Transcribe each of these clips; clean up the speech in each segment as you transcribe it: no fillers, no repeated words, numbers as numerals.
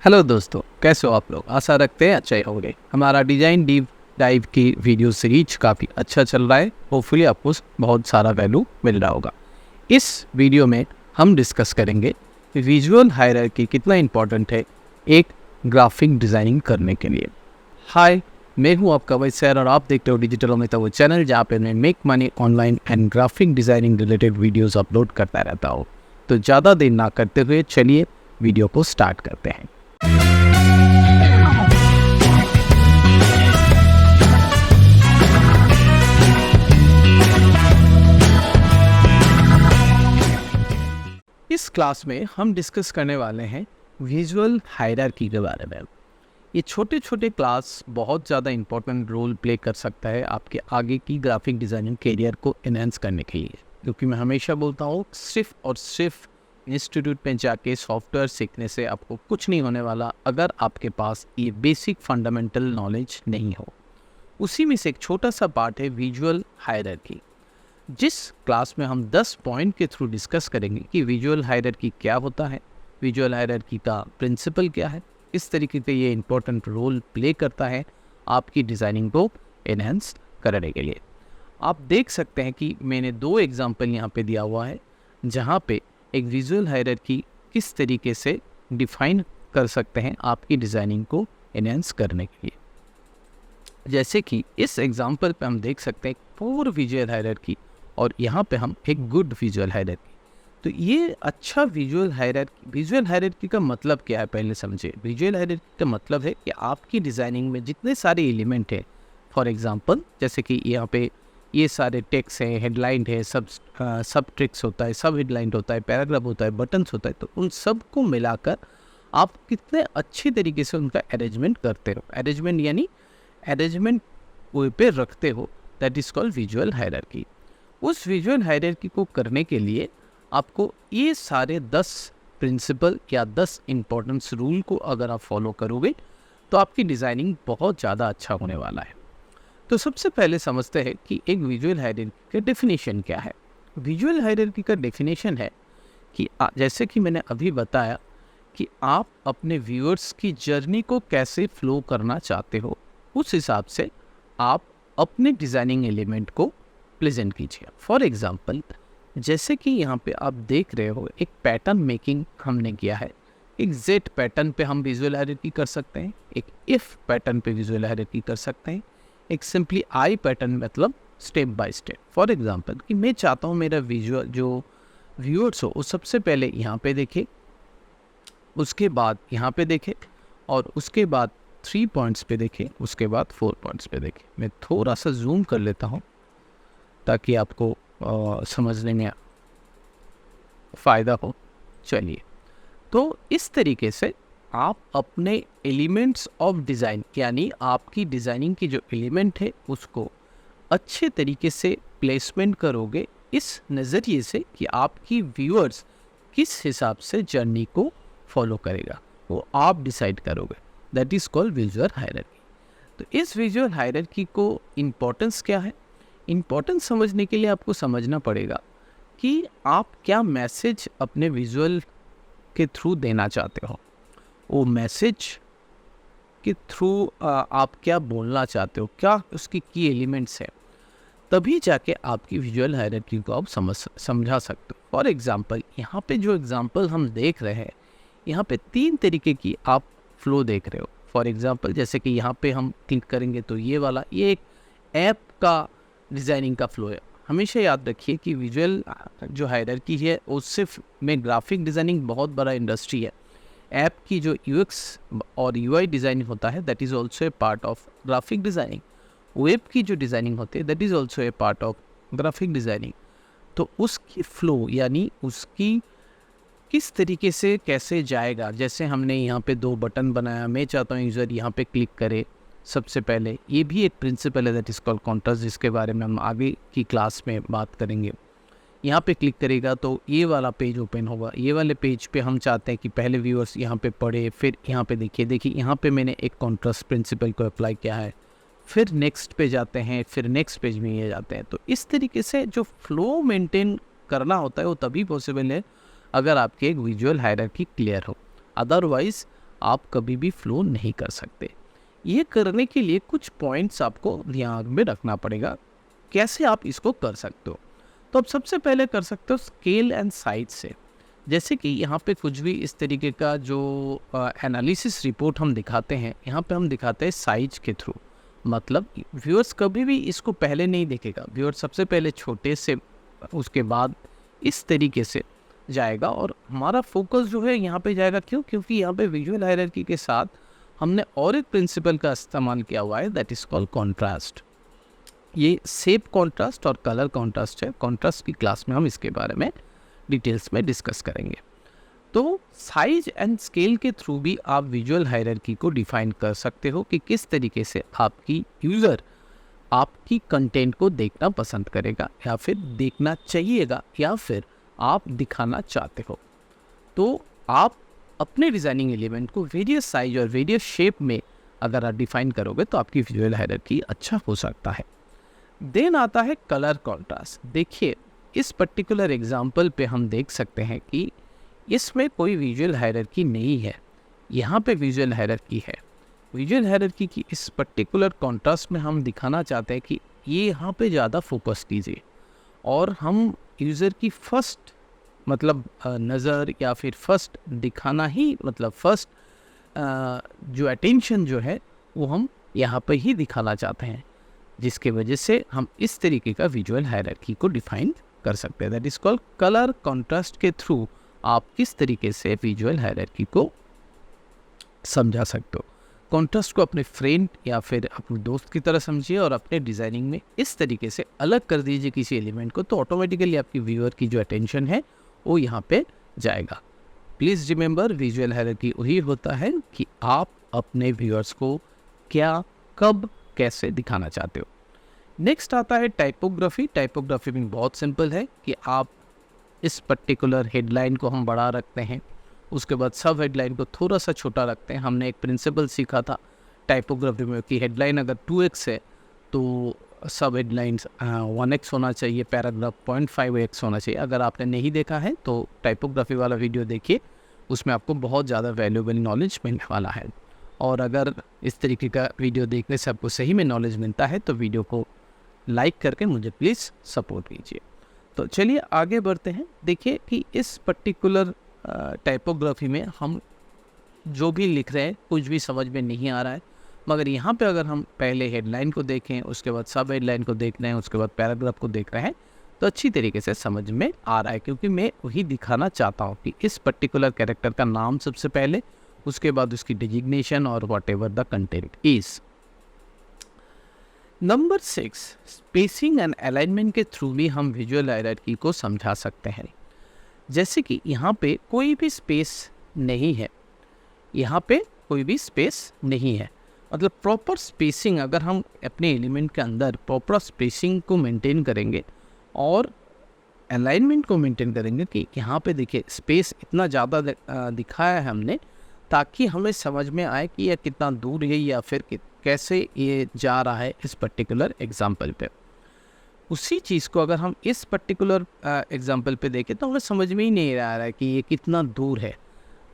Hello दोस्तों, कैसे हो आप लोग। आशा रखते हैं अच्छा ही होंगे। हमारा डिज़ाइन डीप डाइव की वीडियो सीरीज काफ़ी अच्छा चल रहा है। होपफुली आपको बहुत सारा वैल्यू मिल रहा होगा। इस वीडियो में हम डिस्कस करेंगे कि विजुअल हायरार्की कितना इम्पोर्टेंट है एक ग्राफिक डिज़ाइनिंग करने के लिए। हाय, मैं हूं आपका वैसे सर और आप देखते हो डिजिटल अमिता, वो चैनल जहां पे मैं make money online and graphic designing related videos upload करता रहता हूं। तो ज़्यादा देर ना करते हुए चलिए वीडियो को स्टार्ट करते हैं। इस क्लास में हम डिस्कस करने वाले हैं विजुअल हायरार्की के बारे में। ये छोटे छोटे क्लास बहुत ज़्यादा इंपॉर्टेंट रोल प्ले कर सकता है आपके आगे की ग्राफिक डिज़ाइनिंग करियर को एनहेंस करने के लिए, क्योंकि मैं हमेशा बोलता हूँ सिर्फ और सिर्फ इंस्टीट्यूट में जाके सॉफ्टवेयर सीखने से आपको कुछ नहीं होने वाला अगर आपके पास ये बेसिक फंडामेंटल नॉलेज नहीं हो। उसी में से एक छोटा सा पार्ट है विजुअल हायरार्की, जिस क्लास में हम 10 पॉइंट के थ्रू डिस्कस करेंगे कि विजुअल हायरार्की क्या होता है, विजुअल हायरार्की का प्रिंसिपल क्या है, इस तरीके से ये इम्पोर्टेंट रोल प्ले करता है आपकी डिज़ाइनिंग को एनहेंस करने के लिए। आप देख सकते हैं कि मैंने 2 एग्जाम्पल यहाँ पे दिया हुआ है जहाँ पे एक विजुअल हायरार्की किस तरीके से डिफाइन कर सकते हैं आपकी डिज़ाइनिंग को एनहेंस करने के लिए। जैसे कि इस एग्जाम्पल पे हम देख सकते हैं पूर विजुअल हायरार्की और यहाँ पे हम एक गुड विजुअल हायरार्की। तो ये अच्छा विजुअल हायरार्की का मतलब क्या है पहले समझिए। विजुअल हायरार्की का मतलब है कि आपकी डिज़ाइनिंग में जितने सारे एलिमेंट हैं, फॉर एग्जांपल जैसे कि यहाँ पे ये सारे टेक्स्ट हैं, हेडलाइन है, सब टेक्स्ट होता है, सब हेडलाइन होता है, पैराग्राफ होता है, बटन्स होता है, तो उन सब को मिलाकर आप कितने अच्छे तरीके से उनका अरेंजमेंट करते हो। अरेंजमेंट यानी अरेंजमेंट वे पे रखते हो, that is called visual hierarchy. उस विजुअल हायरार्की को करने के लिए आपको ये सारे 10 प्रिंसिपल या 10 इम्पोर्टेंस रूल को अगर आप फॉलो करोगे तो आपकी डिज़ाइनिंग बहुत ज़्यादा अच्छा होने वाला है। तो सबसे पहले समझते हैं कि एक विजुअल हायरार्की का डेफिनेशन क्या है। विजुअल हायरार्की का डेफिनेशन है कि जैसे कि मैंने अभी बताया कि आप अपने व्यूअर्स की जर्नी को कैसे फ्लो करना चाहते हो, उस हिसाब से आप अपने डिज़ाइनिंग एलिमेंट को प्रेजेंट कीजिए। फॉर एग्जांपल जैसे कि यहाँ पे आप देख रहे हो एक पैटर्न मेकिंग हमने किया है। एक जेड पैटर्न पे हम विजुअल हायरार्की कर सकते हैं, एक इफ पैटर्न पे विजुअल हायरार्की कर सकते हैं, एक सिंपली आई पैटर्न मतलब step by step. For example कि मैं चाहता हूँ मेरा विजुअल जो व्यूअर्स हो वो सबसे पहले यहाँ पे देखे, उसके बाद यहाँ पे देखे और उसके बाद 3 पॉइंट्स पे देखे, उसके बाद 4 पॉइंट्स पे देखे। मैं थोड़ा सा जूम कर लेता हूँ ताकि आपको समझने में फ़ायदा हो। चलिए, तो इस तरीके से आप अपने एलिमेंट्स ऑफ डिज़ाइन यानी आपकी डिज़ाइनिंग की जो एलिमेंट है उसको अच्छे तरीके से प्लेसमेंट करोगे, इस नज़रिए से कि आपकी व्यूअर्स किस हिसाब से जर्नी को फॉलो करेगा वो आप डिसाइड करोगे। That is called visual hierarchy. तो इस विजुअल हायरार्की को इम्पोर्टेंस क्या है, इम्पोर्टेंस समझने के लिए आपको समझना पड़ेगा कि आप क्या मैसेज अपने विजुअल के थ्रू देना चाहते हो, वो मैसेज के थ्रू आप क्या बोलना चाहते हो, क्या उसकी की एलिमेंट्स हैं, तभी जाके आपकी विजुअल हायरार्की को आप समझा सकते हो। फॉर एग्जांपल यहाँ पे जो एग्जांपल हम देख रहे हैं, यहाँ पे 3 तरीके की आप फ्लो देख रहे हो। फॉर एग्जांपल जैसे कि यहाँ पे हम क्लिक करेंगे तो ये वाला ये एक ऐप का डिज़ाइनिंग का फ्लो है। हमेशा याद रखिए कि विजुअल जो हायरार्की है वो सिर्फ में ग्राफिक डिज़ाइनिंग बहुत बड़ा इंडस्ट्री है। ऐप की जो यूएक्स और यूआई डिज़ाइनिंग होता है that is also a part of graphic designing. Web की जो डिज़ाइनिंग होती है that is also a part of graphic designing. तो उसकी फ्लो यानी उसकी किस तरीके से कैसे जाएगा, जैसे हमने यहाँ पे 2 बटन बनाया, मैं चाहता हूँ यूज़र यहाँ पे क्लिक करे सबसे पहले, ये भी एक प्रिंसिपल है दैट इज़ कॉल्ड कॉन्ट्रास्ट, जिसके बारे में हम आगे की क्लास में बात करेंगे। यहाँ पे क्लिक करेगा तो ये वाला पेज ओपन होगा। ये वाले पेज पे हम चाहते हैं कि पहले व्यूअर्स यहाँ पे पढ़े, फिर यहाँ पे देखिए यहाँ पे मैंने एक कॉन्ट्रास्ट प्रिंसिपल को अप्लाई किया है, फिर नेक्स्ट पे जाते हैं, फिर नेक्स्ट पेज में ये जाते हैं। तो इस तरीके से जो फ्लो मेंटेन करना होता है वो तभी पॉसिबल है अगर आपकी एक विजुअल हायरार्की क्लियर हो। अदरवाइज़ आप कभी भी फ्लो नहीं कर सकते। ये करने के लिए कुछ पॉइंट्स आपको ध्यान में रखना पड़ेगा। कैसे आप इसको कर सकते हो? तो आप सबसे पहले कर सकते हो स्केल एंड साइज से। जैसे कि यहाँ पे कुछ भी इस तरीके का जो एनालिसिस रिपोर्ट हम दिखाते हैं, यहाँ पे हम दिखाते हैं साइज के थ्रू। मतलब व्यूअर्स कभी भी इसको पहले नहीं देखेगा। व्यूअर्स सबसे पहले छोटे से, उसके बाद इस तरीके से जाएगा, और हमारा फोकस जो है यहाँ पे जाएगा। क्यों? क्योंकि यहाँ पे विजुअल हायरार्की के साथ हमने और एक प्रिंसिपल का इस्तेमाल किया हुआ है, दैट इज़ कॉल्ड कॉन्ट्रास्ट। ये शेप कॉन्ट्रास्ट और कलर कॉन्ट्रास्ट है। कॉन्ट्रास्ट की क्लास में हम इसके बारे में डिटेल्स में डिस्कस करेंगे। तो साइज एंड स्केल के थ्रू भी आप विजुअल हायरार्की को डिफाइन कर सकते हो कि किस तरीके से आपकी यूज़र आपकी कंटेंट को देखना पसंद करेगा, या फिर देखना चाहिएगा, या फिर आप दिखाना चाहते हो। तो आप अपने डिज़ाइनिंग एलिमेंट को वेरियस साइज और वेरियस शेप में अगर आप डिफाइन करोगे तो आपकी विजुअल हायरार्की अच्छा हो सकता है। देन आता है कलर कॉन्ट्रास्ट। देखिए, इस पर्टिकुलर एग्जाम्पल पे हम देख सकते हैं कि इसमें कोई विजुअल हायरार्की नहीं है। यहाँ पे विजुअल हायरार्की है। विजुअल हायरार्की की इस पर्टिकुलर कॉन्ट्रास्ट में हम दिखाना चाहते हैं कि ये यहाँ पे ज़्यादा फोकस कीजिए, और हम यूज़र की फर्स्ट मतलब नज़र या फिर फर्स्ट दिखाना ही, मतलब फर्स्ट जो अटेंशन जो है वो हम यहाँ पे ही दिखाना चाहते हैं, जिसके वजह से हम इस तरीके का विजुअल हायरार्की को डिफाइन कर सकते हैं। That is called colour contrast के थ्रू आप किस तरीके से विजुअल हायरार्की को समझा सकते हो। कॉन्ट्रास्ट को अपने फ्रेंड या फिर अपने दोस्त की तरह समझिए और अपने डिज़ाइनिंग में इस तरीके से अलग कर दीजिए किसी एलिमेंट को, तो ऑटोमेटिकली आपकी व्यूअर की जो अटेंशन है वो यहाँ पे जाएगा। प्लीज़ रिमेंबर, विजुअल हायरार्की वही होता है कि आप अपने व्यूअर्स को क्या, कब, कैसे दिखाना चाहते हो। नेक्स्ट आता है टाइपोग्राफी। टाइपोग्राफी भी बहुत सिंपल है कि आप इस पर्टिकुलर हेडलाइन को हम बड़ा रखते हैं, उसके बाद सब हेडलाइन को थोड़ा सा छोटा रखते हैं। हमने एक प्रिंसिपल सीखा था टाइपोग्राफी में कि हेडलाइन अगर 2x है तो सब हेडलाइंस 1x होना चाहिए, पैराग्राफ 0.5x होना चाहिए। अगर आपने नहीं देखा है तो टाइपोग्राफी वाला वीडियो देखिए, उसमें आपको बहुत ज़्यादा वैल्यूएबल नॉलेज मिलने वाला है। और अगर इस तरीके का वीडियो देखने से आपको सही में नॉलेज मिलता है तो वीडियो को लाइक करके मुझे प्लीज़ सपोर्ट कीजिए। तो चलिए आगे बढ़ते हैं। देखिए कि इस पर्टिकुलर टाइपोग्राफी में हम जो भी लिख रहे हैं कुछ भी समझ में नहीं आ रहा है, मगर यहाँ पे अगर हम पहले हेडलाइन को देखें, उसके बाद सब हेडलाइन को देख रहे हैं, उसके बाद पैराग्राफ को देख रहे हैं, तो अच्छी तरीके से समझ में आ रहा है। क्योंकि मैं वही दिखाना चाहता हूँ कि इस पर्टिकुलर कैरेक्टर का नाम सबसे पहले, उसके बाद उसकी डिजिग्नेशन और what ever the content is. Number 6, spacing and alignment के थ्रू भी हम विजुअल हायरार्की को समझा सकते हैं। जैसे कि यहाँ पे कोई भी स्पेस नहीं है, यहाँ पे कोई भी स्पेस नहीं है, मतलब प्रॉपर स्पेसिंग अगर हम अपने एलिमेंट के अंदर प्रॉपर स्पेसिंग को मेंटेन करेंगे और अलाइनमेंट को मेंटेन करेंगे कि यहाँ पे देखिए स्पेस इतना ज़्यादा दिखाया है हमने, ताकि हमें समझ में आए कि यह कितना दूर है या फिर कैसे ये जा रहा है इस पर्टिकुलर एग्जाम्पल पे। उसी चीज़ को अगर हम इस पर्टिकुलर एग्जाम्पल पे देखें तो हमें समझ में ही नहीं आ रहा है कि ये कितना दूर है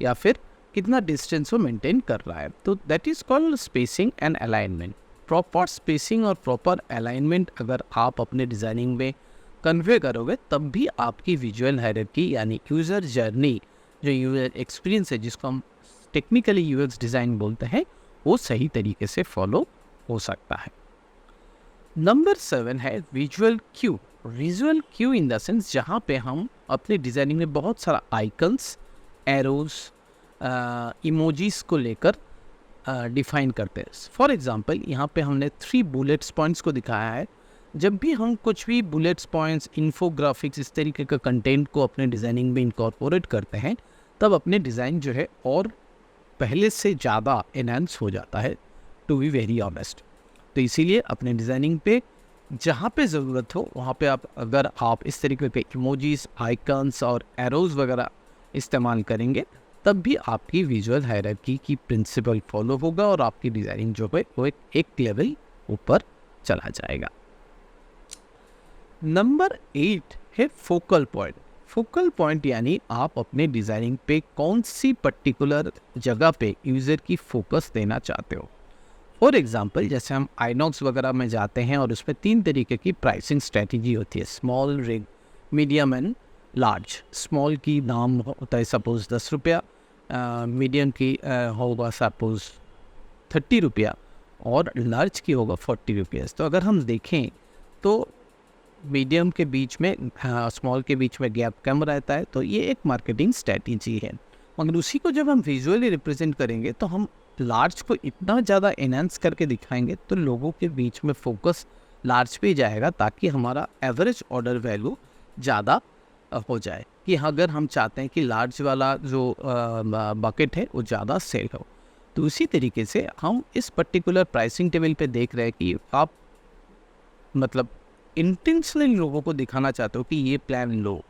या फिर कितना डिस्टेंस वो मेंटेन कर रहा है। तो that is called spacing and alignment. Proper spacing और प्रॉपर अलाइनमेंट अगर आप अपने डिज़ाइनिंग में कन्वे करोगे तब भी आपकी विजुअल हायरार्की यानी यूज़र जर्नी, जो यूज़र एक्सपीरियंस है, जिसको हम टेक्निकली यूएक्स डिज़ाइन बोलते हैं, वो सही तरीके से फॉलो हो सकता है। नंबर 7 है visual Q. Visual Q in the sense जहाँ पे हम अपने डिज़ाइनिंग में बहुत सारा आइकन्स, एरोज, इमोजीज को लेकर डिफाइन करते हैं। फॉर एग्जांपल यहाँ पे हमने 3 बुलेट्स पॉइंट्स को दिखाया है। जब भी हम कुछ भी बुलेट्स पॉइंट्स, इन्फोग्राफिक्स, इस तरीके का कंटेंट को अपने डिज़ाइनिंग में इनकॉर्पोरेट करते हैं, तब अपने डिज़ाइन जो है और पहले से ज़्यादा एनहांस हो जाता है, टू बी वेरी ऑनेस्ट। तो इसीलिए अपने डिज़ाइनिंग पे जहाँ पे ज़रूरत हो वहाँ पे अगर आप इस तरीके के इमोजीज, आइकन्स और एरोज वगैरह इस्तेमाल करेंगे तब भी आपकी विजुअल हायरार्की की प्रिंसिपल फॉलो होगा और आपकी डिज़ाइनिंग जो है वो एक लेवल ऊपर चला जाएगा। नंबर 8 है फोकल पॉइंट। फोकल पॉइंट यानी आप अपने डिज़ाइनिंग पे कौन सी पर्टिकुलर जगह पे यूज़र की फोकस देना चाहते हो। फॉर एग्जांपल जैसे हम आइनॉक्स वगैरह में जाते हैं और उसमें 3 तरीके की प्राइसिंग स्ट्रेटजी होती है, small, rig, medium and large. Small की दाम होता है सपोज़ 10 रुपया, मीडियम की होगा सपोज़ 30 रुपया और लार्ज की होगा 40 रुपीज़। तो अगर हम देखें तो मीडियम के बीच में स्मॉल के बीच में गैप कम रहता है, तो ये एक मार्केटिंग स्ट्रेटजी है। मगर उसी को जब हम विजुअली रिप्रेजेंट करेंगे तो हम लार्ज को इतना ज़्यादा एनहांस करके दिखाएंगे तो लोगों के बीच में फोकस लार्ज पे ही जाएगा, ताकि हमारा एवरेज ऑर्डर वैल्यू ज़्यादा हो जाए। कि अगर हम चाहते हैं कि लार्ज वाला जो बकेट है वो ज़्यादा सेल हो, तो उसी तरीके से हम इस पर्टिकुलर प्राइसिंग टेबल पे देख रहे हैं कि आप मतलब इंटेंशनली लोगों को दिखाना चाहते हो कि ये प्लान लो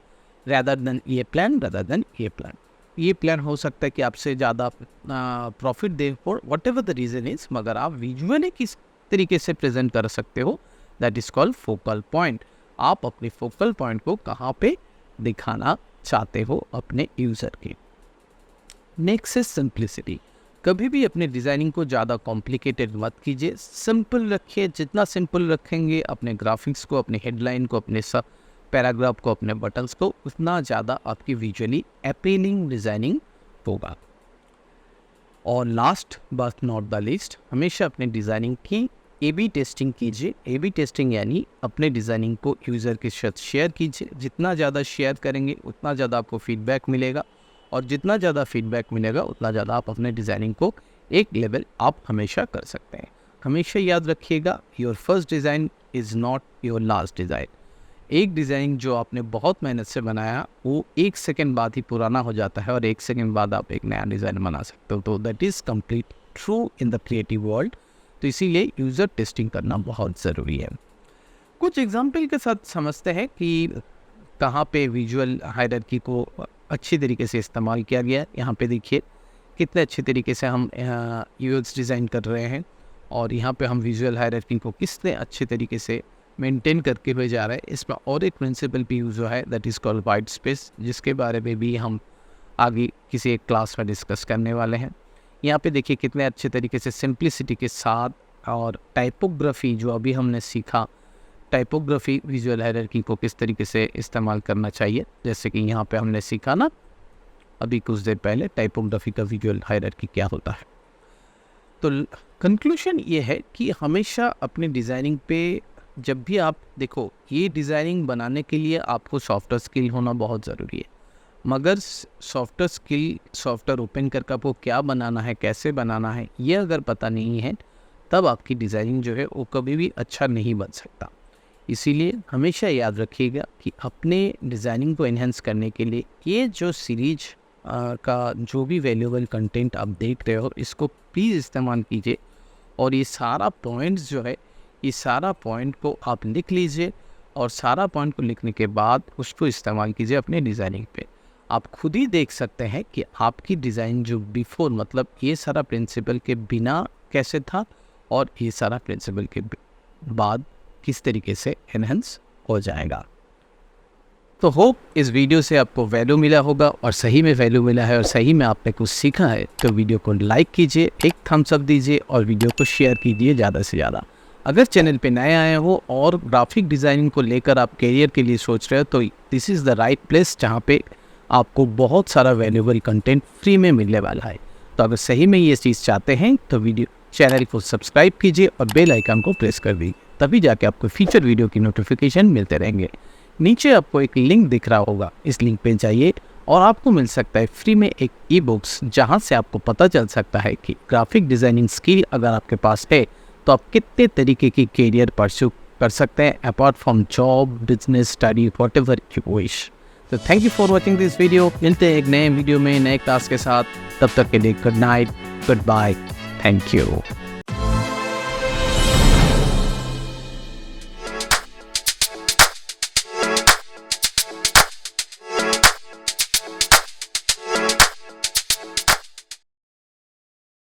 rather than ये प्लान rather than ये प्लान। ये प्लान हो सकता है कि आपसे ज़्यादा profit they for what ever the reason is, मगर आप विजुअली किस तरीके से प्रेजेंट कर सकते हो, that is called focal point. आप अपने फोकल पॉइंट को कहाँ पे दिखाना चाहते हो अपने यूज़र के। नेक्स्ट है सिंप्लिसिटी। कभी भी अपने डिज़ाइनिंग को ज़्यादा कॉम्प्लिकेटेड मत कीजिए, सिंपल रखिए। जितना सिंपल रखेंगे अपने ग्राफिक्स को, अपने हेडलाइन को, अपने सब पैराग्राफ को, अपने बटन्स को, उतना ज़्यादा आपकी विजुअली अपीलिंग डिज़ाइनिंग होगा। और last but not the least, हमेशा अपने डिज़ाइनिंग की A/B टेस्टिंग कीजिए। A/B टेस्टिंग यानी अपने डिज़ाइनिंग को यूज़र के साथ शेयर कीजिए। जितना ज़्यादा शेयर करेंगे उतना ज़्यादा आपको फीडबैक मिलेगा, और जितना ज़्यादा फीडबैक मिलेगा उतना ज़्यादा आप अपने डिज़ाइनिंग को एक लेवल आप हमेशा कर सकते हैं। हमेशा याद रखिएगा, your first design is not your last design. एक डिज़ाइन जो आपने बहुत मेहनत से बनाया वो 1 सेकेंड बाद ही पुराना हो जाता है, और 1 सेकेंड बाद आप एक नया डिज़ाइन बना सकते हो। तो that is complete true in the creative world. तो इसीलिए यूज़र टेस्टिंग करना बहुत ज़रूरी है। कुछ एग्जाम्पल के साथ समझते हैं कि कहाँ पे विजुअल हायरार्की को अच्छी तरीके से इस्तेमाल किया गया है। यहाँ पे देखिए कितने अच्छे तरीके से हम यूएक्स डिज़ाइन कर रहे हैं, और यहाँ पे हम विजुअल हायरार्की को कितने अच्छे तरीके से मेंटेन करके हुए जा रहे हैं। इसमें और एक प्रिंसिपल भी यूज़ हुआ है, that is called white space, जिसके बारे में भी हम आगे किसी एक क्लास में डिस्कस करने वाले हैं। यहाँ पे देखिए कितने अच्छे तरीके से सिंप्लिसिटी के साथ, और टाइपोग्राफी जो अभी हमने सीखा, टाइपोग्राफी विजुअल हायरार्की को किस तरीके से इस्तेमाल करना चाहिए। जैसे कि यहाँ पे हमने सीखा ना अभी कुछ देर पहले, टाइपोग्राफी का विजुअल हायरार्की क्या होता है। तो कंक्लूजन ये है कि हमेशा अपने डिज़ाइनिंग पे जब भी आप देखो, ये डिज़ाइनिंग बनाने के लिए आपको सॉफ्टवेयर स्किल होना बहुत ज़रूरी है, मगर सॉफ्टवेयर स्किल, सॉफ्टवेयर ओपन करके आपको क्या बनाना है, कैसे बनाना है, ये अगर पता नहीं है तब आपकी डिज़ाइनिंग जो है वो कभी भी अच्छा नहीं बन सकता। इसीलिए हमेशा याद रखिएगा कि अपने डिज़ाइनिंग को एनहेंस करने के लिए ये जो सीरीज का जो भी वैल्यूएबल कंटेंट आप देख रहे हो, इसको प्लीज़ इस्तेमाल कीजिए। और ये सारा पॉइंट्स जो है, ये सारा पॉइंट को आप लिख लीजिए, और सारा पॉइंट को लिखने के बाद उसको इस्तेमाल कीजिए अपने डिज़ाइनिंग पे। आप खुद ही देख सकते हैं कि आपकी डिज़ाइन जो बिफोर, मतलब ये सारा प्रिंसिपल के बिना कैसे था, और ये सारा प्रिंसिपल के बाद किस तरीके से एनहेंस हो जाएगा। तो होप इस वीडियो से आपको वैल्यू मिला होगा, और सही में वैल्यू मिला है, और सही में आपने कुछ सीखा है। तो वीडियो को लाइक कीजिए, एक थम्स अप दीजिए, और वीडियो को शेयर कीजिए ज़्यादा से ज़्यादा। अगर चैनल पे नए आए हो और ग्राफिक डिज़ाइनिंग को लेकर आप करियर के लिए सोच रहे हो, तो this is the right place जहाँ पे आपको बहुत सारा वैल्यूएबल कंटेंट फ्री में मिलने वाला है। तो अगर सही में ये चीज़ चाहते हैं तो वीडियो चैनल को सब्सक्राइब कीजिए और बेल आइकन को प्रेस कर दीजिए, तभी जाके आपको फ्यूचर वीडियो की नोटिफिकेशन मिलते रहेंगे। नीचे आपको एक लिंक दिख रहा होगा, इस लिंक पे जाइए और आपको मिल सकता है फ्री में एक ई बुक्स, जहाँ से आपको पता चल सकता है कि ग्राफिक डिज़ाइनिंग स्किल अगर आपके पास है तो आप कितने तरीके की करियर परस्यू कर सकते हैं apart from job, business, study, whatever you wish. तो thank you for watching this video. मिलते हैं एक नए वीडियो में नए क्लास के साथ, तब तक के लिए good night, goodbye, thank you.